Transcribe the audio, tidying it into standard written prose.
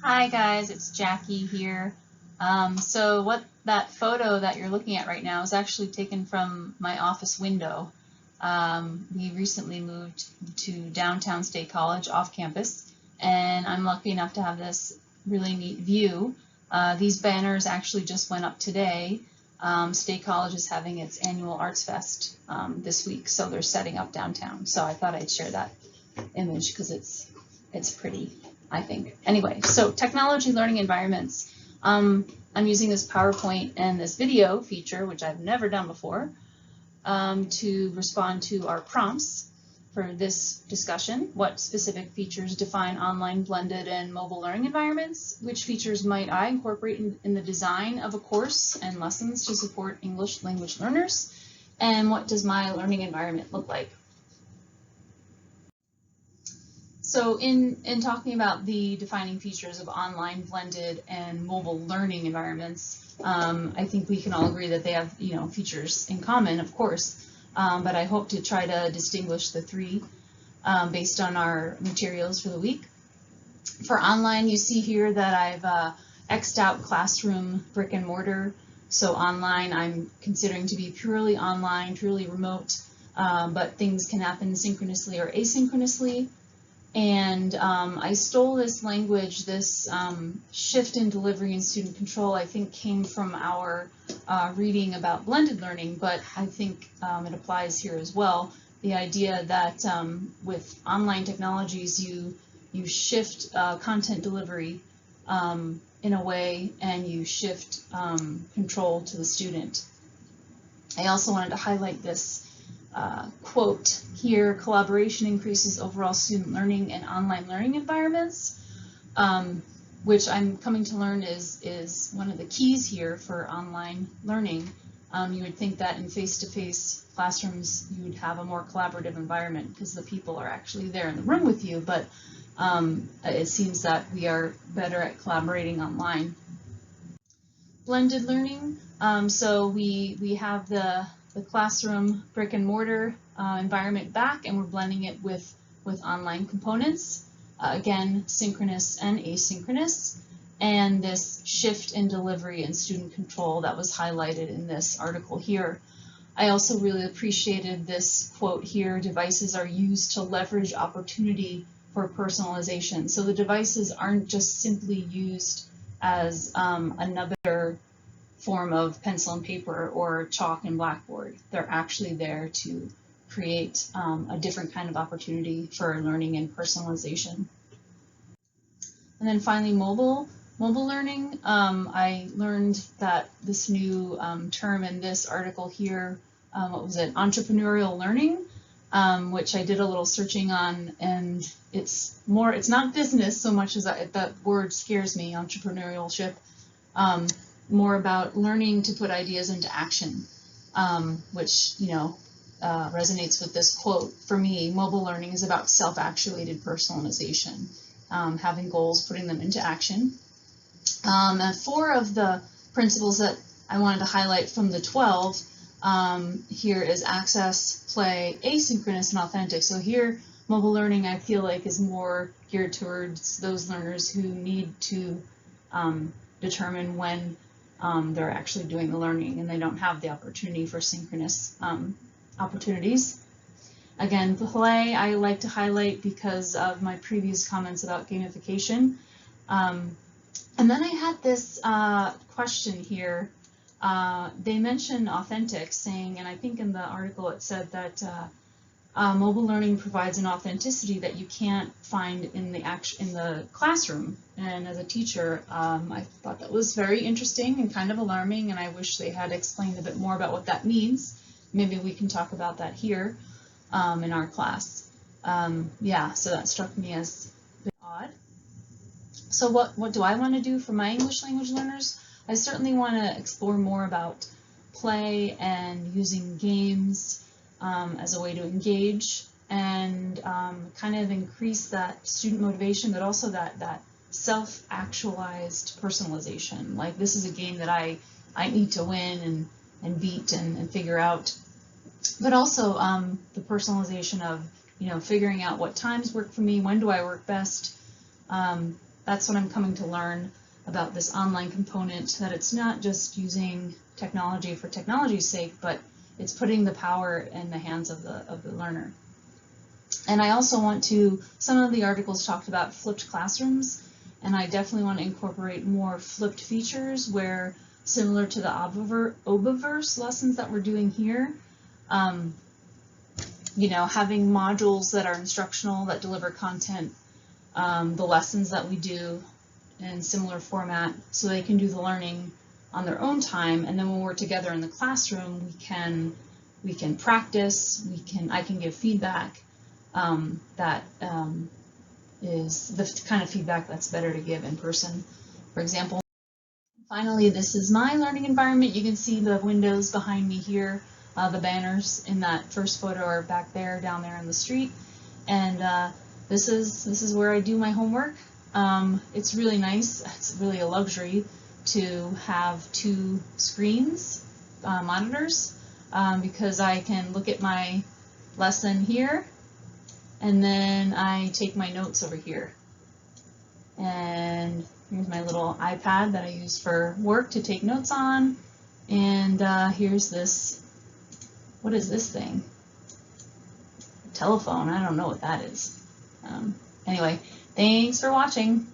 Hi guys, it's Jackie here. So what that photo that you're looking at right now is actually taken from my office window. We recently moved to downtown State College off campus, and I'm lucky enough to have this really neat view. These banners actually just went up today. State College is having its annual Arts Fest this week, so they're setting up downtown. So I thought I'd share that image because it's pretty, I think. Anyway, so technology learning environments. I'm using this PowerPoint and this video feature, which I've never done before, to respond to our prompts for this discussion. What specific features define online, blended, and mobile learning environments? Which features might I incorporate in the design of a course and lessons to support English language learners? And what does my learning environment look like? So in talking about the defining features of online, blended, and mobile learning environments, I think we can all agree that they have features in common, of course, but I hope to try to distinguish the three based on our materials for the week. For online, you see here that I've X'd out classroom brick and mortar. So online, I'm considering to be purely online, purely remote, but things can happen synchronously or asynchronously. And I stole this language, this shift in delivery and student control, I think came from our reading about blended learning, but I think it applies here as well. The idea that with online technologies, you shift content delivery in a way, and you shift control to the student. I also wanted to highlight this quote here: collaboration increases overall student learning in online learning environments, which I'm coming to learn is one of the keys here for online learning. You would think that in face-to-face classrooms you would have a more collaborative environment because the people are actually there in the room with you, but it seems that we are better at collaborating online. Blended learning, so we have the classroom brick and mortar environment back, and we're blending it with online components, again synchronous and asynchronous, and this shift in delivery and student control that was highlighted in this article here. I also really appreciated this quote here: devices are used to leverage opportunity for personalization. So the devices aren't just simply used as another form of pencil and paper or chalk and blackboard. They're actually there to create a different kind of opportunity for learning and personalization. And then finally, mobile learning. I learned that this new term in this article here, what was it, entrepreneurial learning, which I did a little searching on, and it's not business so much as that word scares me, entrepreneurship. More about learning to put ideas into action, which resonates with this quote. For me, mobile learning is about self-actuated personalization, having goals, putting them into action. And 4 of the principles that I wanted to highlight from the 12 here is access, play, asynchronous, and authentic. So here, mobile learning, I feel like, is more geared towards those learners who need to determine when they're actually doing the learning, and they don't have the opportunity for synchronous opportunities. Again, play I like to highlight because of my previous comments about gamification. And then I had this question here. They mention authentic, saying, and I think in the article it said that mobile learning provides an authenticity that you can't find in the classroom. And as a teacher, I thought that was very interesting and kind of alarming, and I wish they had explained a bit more about what that means. Maybe we can talk about that here in our class. Yeah, so that struck me as a bit odd. So what do I want to do for my English language learners? I certainly want to explore more about play and using games as a way to engage and kind of increase that student motivation, but also that self-actualized personalization. Like, this is a game that I need to win and beat and figure out. But also the personalization of figuring out what times work for me, when do I work best, that's what I'm coming to learn about this online component, that it's not just using technology for technology's sake, but it's putting the power in the hands of the learner. And I also want to, some of the articles talked about flipped classrooms, and I definitely want to incorporate more flipped features where, similar to the Obiverse lessons that we're doing here, you know, having modules that are instructional, that deliver content, the lessons that we do in similar format, so they can do the learning on their own time, and then when we're together in the classroom, we can practice, I can give feedback that is the kind of feedback that's better to give in person, for example. Finally, this is my learning environment. You can see the windows behind me here. The banners in that first photo are back there, down there in the street, and this is where I do my homework. It's really nice. It's really a luxury to have two screens, monitors, because I can look at my lesson here, and then I take my notes over here. And here's my little iPad that I use for work to take notes on. And here's this, what is this thing? Telephone, I don't know what that is. Anyway, thanks for watching.